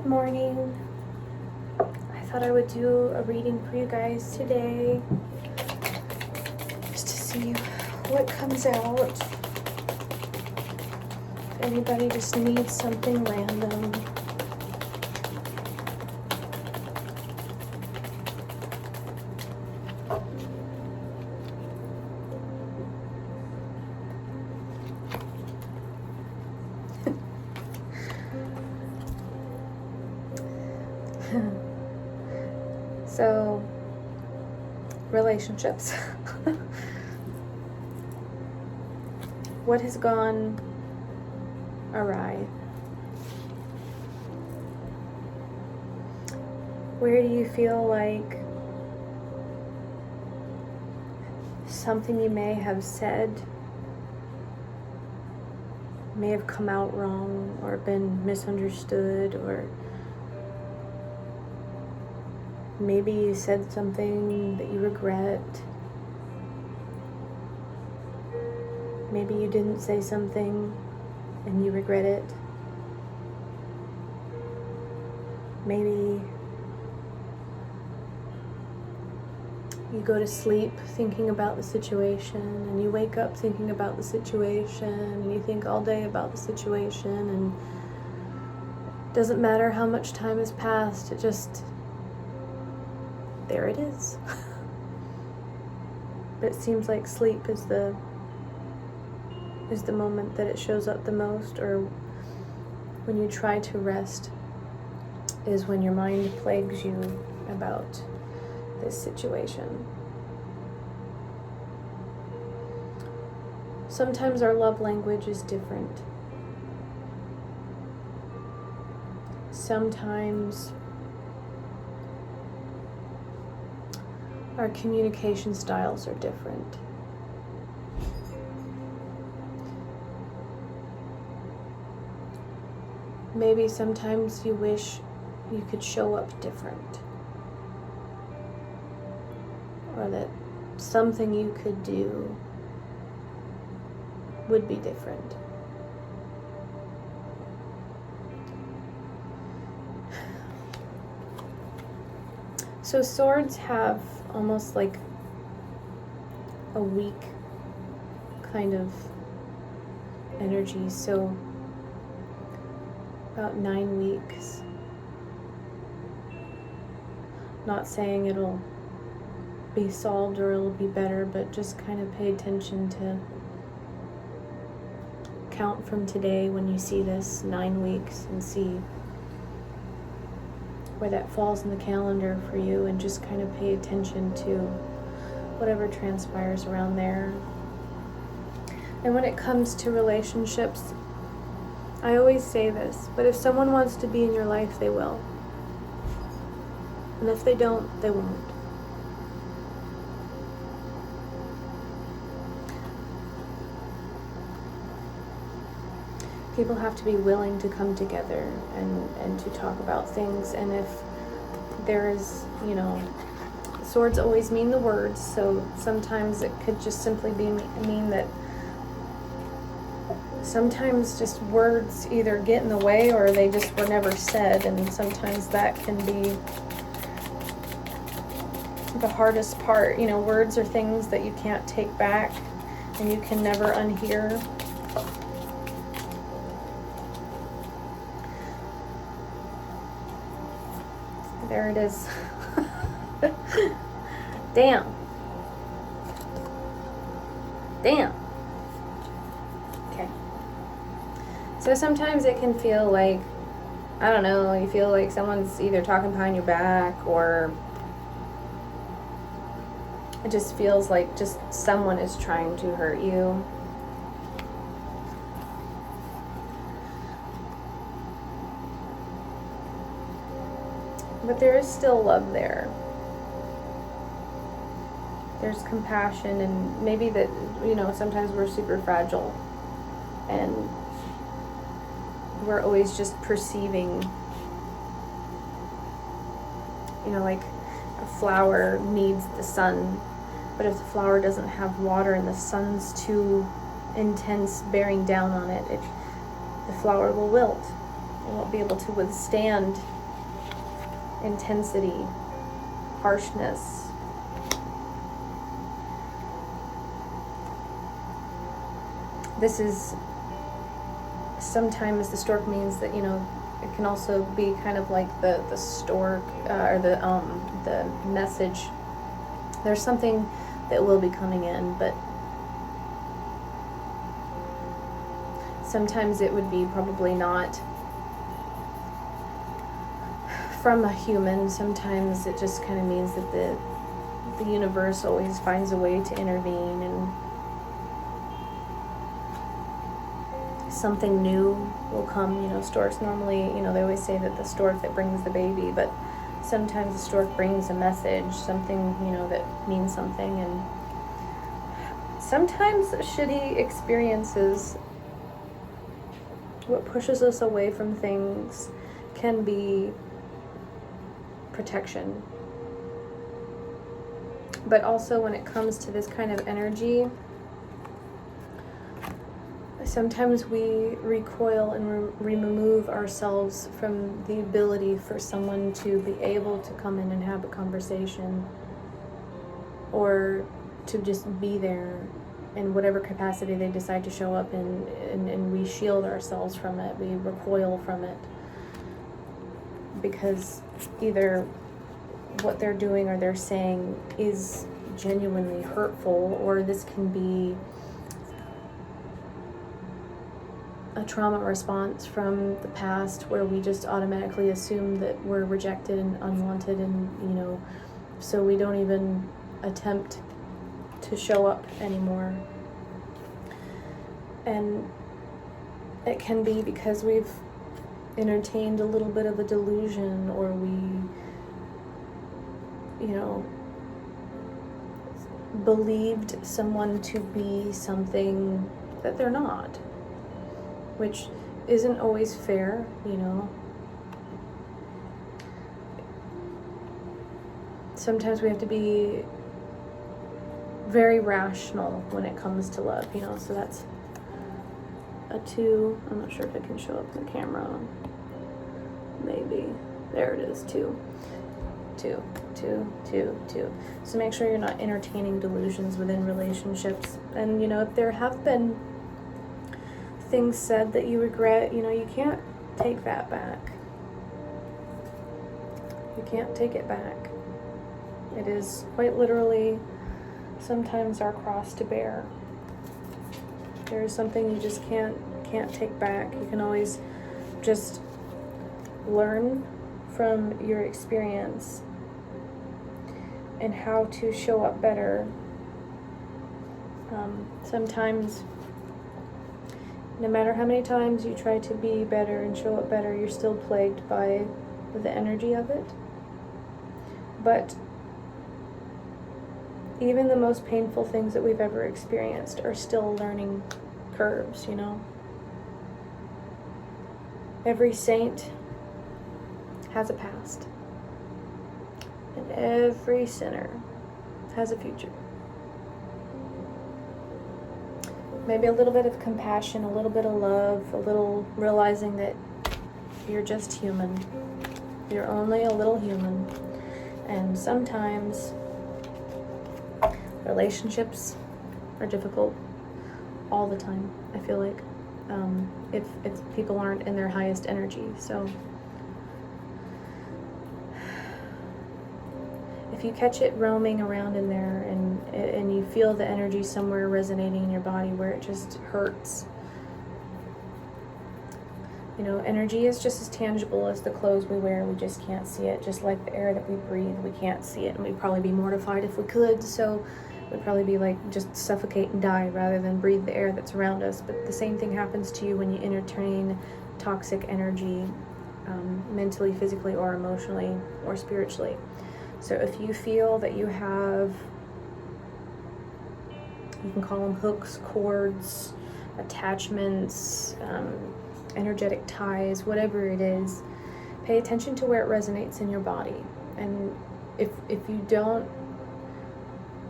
Good morning. I thought I would do a reading for you guys today, just to see what comes out. If anybody just needs something random. So, relationships. What has gone awry? Where do you feel like something you may have said may have come out wrong or been misunderstood, or maybe you said something that you regret. Maybe you didn't say something and you regret it. Maybe you go to sleep thinking about the situation and you wake up thinking about the situation and you think all day about the situation, and it doesn't matter how much time has passed, there it is. But it seems like sleep is the moment that it shows up the most, or when you try to rest is when your mind plagues you about this situation. Sometimes our love language is different. Sometimes our communication styles are different. Maybe sometimes you wish you could show up different, or that something you could do would be different. So swords have almost like a weak kind of energy. So about 9 weeks. Not saying it'll be solved or it'll be better, but just kind of pay attention to count from today when you see this 9 weeks and see where that falls in the calendar for you, and just kind of pay attention to whatever transpires around there. And when it comes to relationships, I always say this, but if someone wants to be in your life, they will. And if they don't, they won't. People have to be willing to come together and to talk about things. And if there is, swords always mean the words, so sometimes it could just simply mean that sometimes just words either get in the way or they just were never said, and sometimes that can be the hardest part. Words are things that you can't take back and you can never unhear. There it is. Damn. Okay. So sometimes it can feel like, I don't know, you feel like someone's either talking behind your back, or it just feels like just someone is trying to hurt you. But there is still love there. There's compassion, and maybe that, sometimes we're super fragile and we're always just perceiving, like a flower needs the sun, but if the flower doesn't have water and the sun's too intense bearing down on it, the flower will wilt. won't be able to withstand intensity, harshness. This is sometimes the stork means that, you know, it can also be kind of like the stork or the message. There's something that will be coming in, but sometimes it would be probably not from a human. Sometimes it just kind of means that the universe always finds a way to intervene, and something new will come. You know, storks normally, you know, they always say that the stork that brings the baby, but sometimes the stork brings a message, something, you know, that means something. And sometimes shitty experiences, what pushes us away from things, can be protection. But also when it comes to this kind of energy, sometimes we recoil and remove ourselves from the ability for someone to be able to come in and have a conversation, or to just be there in whatever capacity they decide to show up in, and we shield ourselves from it, we recoil from it, because either what they're doing or they're saying is genuinely hurtful, or this can be a trauma response from the past where we just automatically assume that we're rejected and unwanted, and, you know, so we don't even attempt to show up anymore. And it can be because we've entertained a little bit of a delusion, or we, you know, believed someone to be something that they're not, which isn't always fair, you know. Sometimes we have to be very rational when it comes to love, you know. So that's a 2. I'm not sure if it can show up in the camera. Maybe. There it is, 2. 2, 2, 2, 2. So make sure you're not entertaining delusions within relationships. And, you know, if there have been things said that you regret, you know, you can't take that back. You can't take it back. It is quite literally sometimes our cross to bear. There is something you just can't take back. You can always just learn from your experience and how to show up better. Sometimes, no matter how many times you try to be better and show up better, you're still plagued by the energy of it. But even the most painful things that we've ever experienced are still learning curves, you know. Every saint has a past, and every sinner has a future. Maybe a little bit of compassion, a little bit of love, a little realizing that you're just human. You're only a little human. And sometimes relationships are difficult all the time, I feel like, if people aren't in their highest energy. So if you catch it roaming around in there, and you feel the energy somewhere resonating in your body where it just hurts, you know, energy is just as tangible as the clothes we wear. We just can't see it. Just like the air that we breathe, we can't see it, and we'd probably be mortified if we could. So we'd probably be like, just suffocate and die rather than breathe the air that's around us. But the same thing happens to you when you entertain toxic energy, mentally, physically, or emotionally, or spiritually. So if you feel that you have, you can call them hooks, cords, attachments, energetic ties, whatever it is, pay attention to where it resonates in your body. And if you don't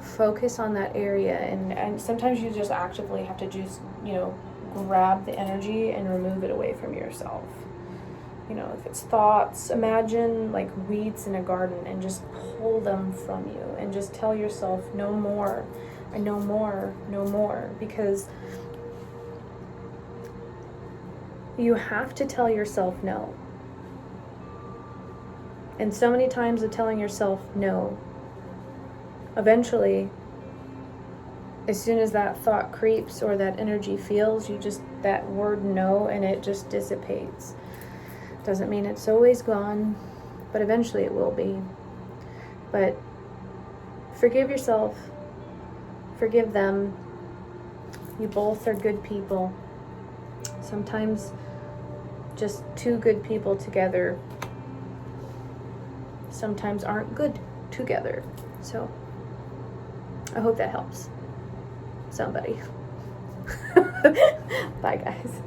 focus on that area, and sometimes you just actively have to just, you know, grab the energy and remove it away from yourself. if it's thoughts, imagine like weeds in a garden and just pull them from you and just tell yourself, no more, no more, no more, because you have to tell yourself no. And so many times of telling yourself no, eventually, as soon as that thought creeps or that energy feels, that word no, and it just dissipates. Doesn't mean it's always gone, but eventually it will be. But forgive yourself, forgive them. You both are good people. Sometimes just two good people together sometimes aren't good together. So I hope that helps somebody. Bye, guys.